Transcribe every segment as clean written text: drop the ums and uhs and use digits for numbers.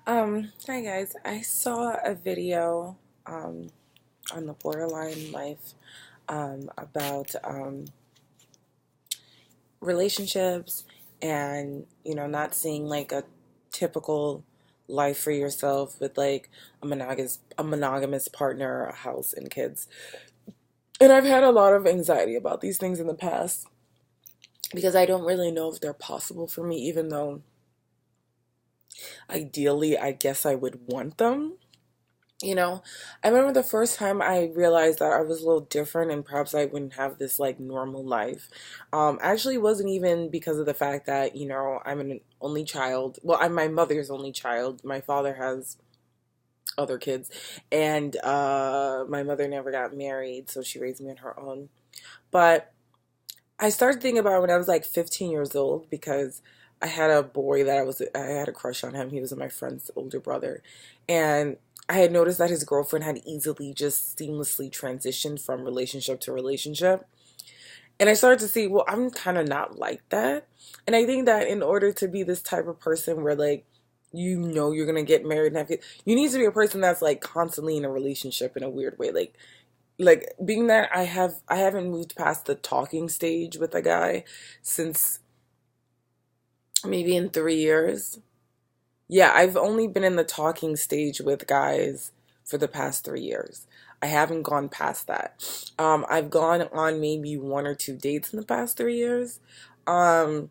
Hi guys. I saw a video on the Borderline Life about relationships and not seeing like a typical life for yourself with like a monogamous partner, a house, and kids. And I've had a lot of anxiety about these things in the past because I don't really know if they're possible for me, even though ideally I guess I would want them. You know, I remember the first time I realized that I was a little different and perhaps I wouldn't have this like normal life. Actually wasn't even because of the fact that, I'm an only child. Well, I'm my mother's only child. My father has other kids, and my mother never got married, so she raised me on her own. But I started thinking about it when I was like 15 years old because I had a boy that I had a crush on him. He was my friend's older brother. And I had noticed that his girlfriend had easily just seamlessly transitioned from relationship to relationship. And I started to see, well, I'm kind of not like that. And I think that in order to be this type of person where like you're gonna get married and have kids, you need to be a person that's like constantly in a relationship in a weird way. Like being that I haven't moved past the talking stage with a guy since maybe in 3 years. Yeah, I've only been in the talking stage with guys for the past 3 years. I haven't gone past that. I've gone on maybe one or two dates in the past 3 years. Um,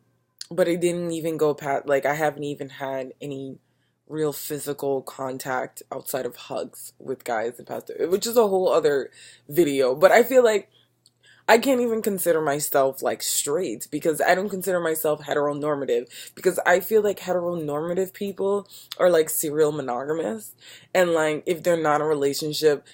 but it didn't even go past, like, I haven't even had any real physical contact outside of hugs with guys in the past, which is a whole other video. But I feel like I can't even consider myself like straight because I don't consider myself heteronormative because I feel like heteronormative people are like serial monogamous, and like if they're not in a relationship,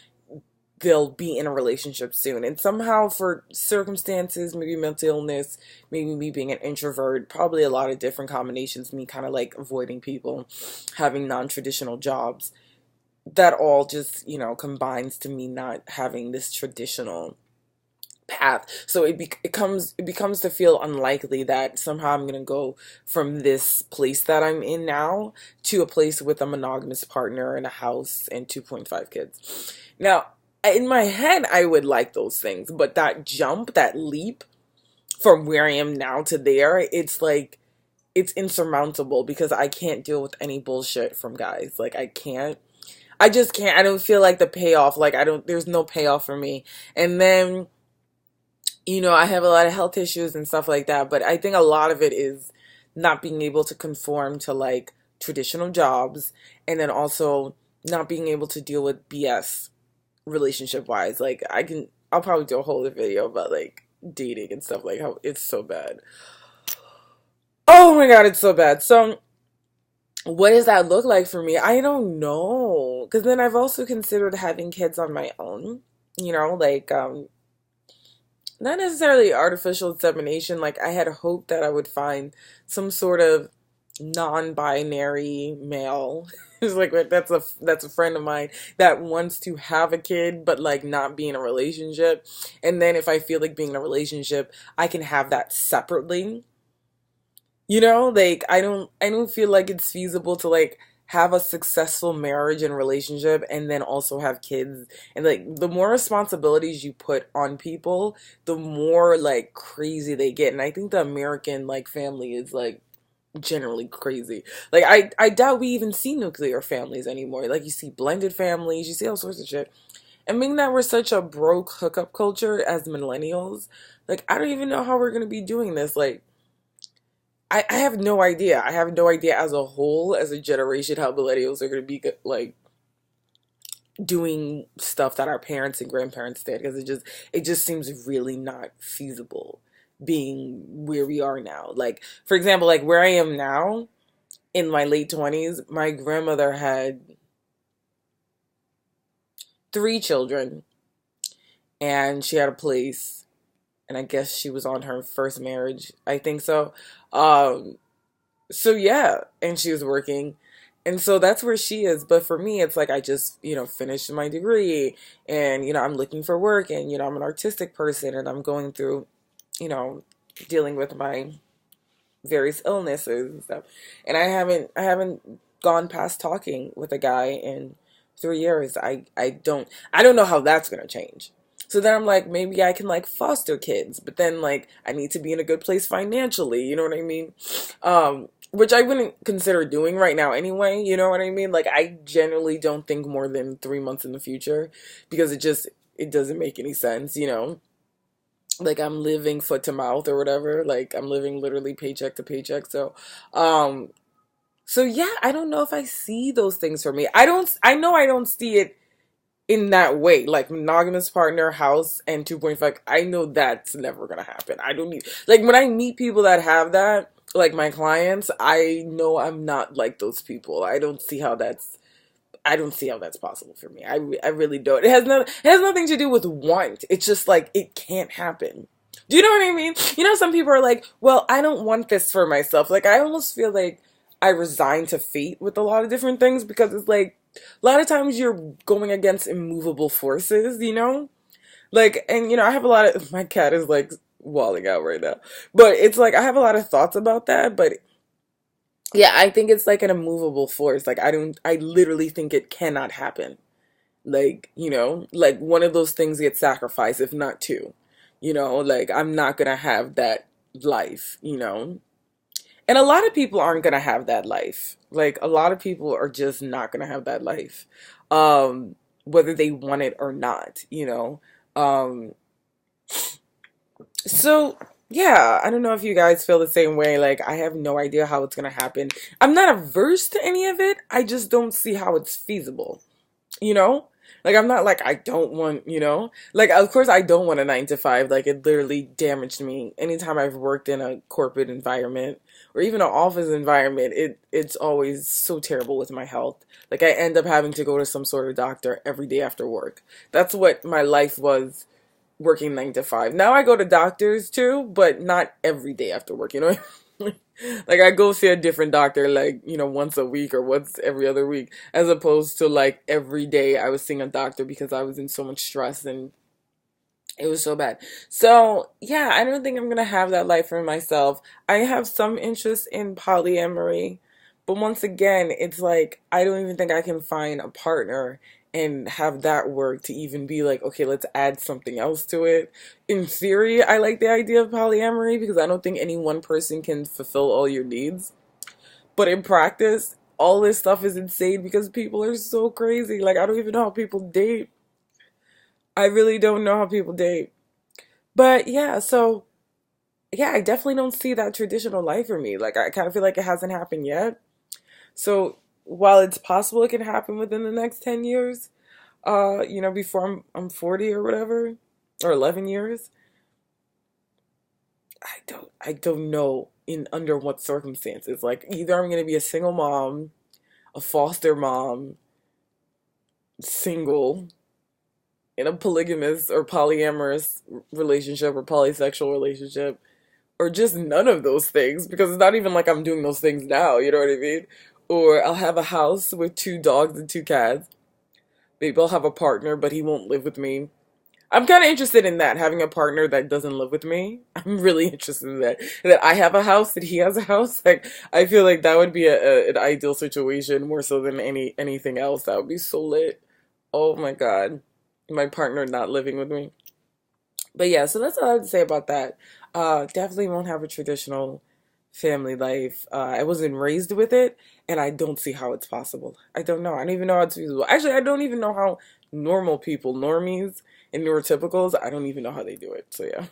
they'll be in a relationship soon. And somehow for circumstances, maybe mental illness, maybe me being an introvert, probably a lot of different combinations, me kind of like avoiding people, having non-traditional jobs, that all just, combines to me not having this traditional path. So it becomes to feel unlikely that somehow I'm gonna go from this place that I'm in now to a place with a monogamous partner and a house and 2.5 kids. Now, in my head, I would like those things, but that jump, that leap from where I am now to there, it's like it's insurmountable because I can't deal with any bullshit from guys. Like I can't. I just can't. I don't feel like the payoff. Like I don't. There's no payoff for me. And then I have a lot of health issues and stuff like that, but I think a lot of it is not being able to conform to like traditional jobs and then also not being able to deal with BS relationship wise. Like I'll probably do a whole other video about like dating and stuff, like how it's so bad. Oh my God, it's so bad. So what does that look like for me? I don't know. Because then I've also considered having kids on my own, like not necessarily artificial insemination. Like I had hoped that I would find some sort of non-binary male. It's like that's a friend of mine that wants to have a kid but like not be in a relationship. And then if I feel like being in a relationship, I can have that separately. Like I don't feel like it's feasible to like have a successful marriage and relationship and then also have kids. And like the more responsibilities you put on people, the more like crazy they get. And I think the American like family is like generally crazy. Like I doubt we even see nuclear families anymore. Like you see blended families, you see all sorts of shit. And being that we're such a broke hookup culture as millennials, like I don't even know how we're gonna be doing this. Like I have no idea. I have no idea as a whole, as a generation, how millennials are going to be like doing stuff that our parents and grandparents did, because it just seems really not feasible being where we are now. Like for example, like where I am now in my late 20s, my grandmother had three children and she had a place, and I guess she was on her first marriage. I think so. Um So yeah, and she was working. And so that's where she is. But for me, it's like I just, finished my degree and, I'm looking for work and, I'm an artistic person and I'm going through, you know, dealing with my various illnesses and stuff. And I haven't gone past talking with a guy in 3 years. I don't know how that's gonna change. So then I'm like, maybe I can like foster kids, but then like I need to be in a good place financially, you know what I mean? Which I wouldn't consider doing right now anyway, you know what I mean? Like I generally don't think more than 3 months in the future because it doesn't make any sense, you know? Like I'm living foot to mouth or whatever. Like I'm living literally paycheck to paycheck. Um so yeah, I don't know if I see those things for me. I know I don't see it in that way. Like monogamous partner, house, and 2.5. I know that's never gonna happen. I don't need like when I meet people that have that, like my clients, I know I'm not like those people. I don't see how that's possible for me. I really don't. It has nothing to do with want. It's just like it can't happen. Do you know what I mean? You know, some people are like, well, I don't want this for myself. Like I almost feel like I resign to fate with a lot of different things because it's like a lot of times you're going against immovable forces, you know? Like, and you know, I have a lot of, my cat is like walling out right now. But it's like I have a lot of thoughts about that, but yeah, I think it's like an immovable force. Like I literally think it cannot happen. Like, you know, like one of those things gets sacrificed, if not two. You know, like I'm not gonna have that life, you know? And a lot of people aren't gonna have that life. Like a lot of people are just not gonna have that life. Whether they want it or not, you know? Um, So, yeah, I don't know if you guys feel the same way. Like, I have no idea how it's going to happen. I'm not averse to any of it. I just don't see how it's feasible, you know? Like, I'm not like, I don't want, you know? Like, of course, I don't want a 9 to 5. Like, it literally damaged me. Anytime I've worked in a corporate environment or even an office environment, it's always so terrible with my health. Like, I end up having to go to some sort of doctor every day after work. That's what my life was working 9 to 5. Now I go to doctors too, but not every day after work, you know? Like I go see a different doctor like, you know, once a week or once every other week, as opposed to like every day I was seeing a doctor because I was in so much stress and it was so bad. So, yeah, I don't think I'm gonna have that life for myself. I have some interest in polyamory, but once again, it's like I don't even think I can find a partner and have that work to even be like, okay, let's add something else to it. In theory, I like the idea of polyamory because I don't think any one person can fulfill all your needs. But in practice, all this stuff is insane because people are so crazy. Like, I don't even know how people date. I really don't know how people date. But yeah, so yeah, I definitely don't see that traditional life for me. Like I kind of feel like it hasn't happened yet. So while it's possible it can happen within the next 10 years, you know, before I'm 40 or whatever, or 11 years, I don't know in under what circumstances. Like either I'm going to be a single mom, a foster mom, single, in a polygamous or polyamorous relationship or polysexual relationship, or just none of those things because it's not even like I'm doing those things now, you know what I mean? Or I'll have a house with 2 dogs and 2 cats. Maybe I'll have a partner, but he won't live with me. I'm kind of interested in that, having a partner that doesn't live with me. I'm really interested in that. That I have a house, that he has a house. Like, I feel like that would be an ideal situation more so than anything else. That would be so lit. Oh my God. My partner not living with me. But yeah, so that's all I have to say about that. Definitely won't have a traditional family life. I wasn't raised with it, and I don't see how it's possible. I don't know. I don't even know how it's feasible. Actually, I don't even know how normal people, normies, and neurotypicals, I don't even know how they do it. So yeah.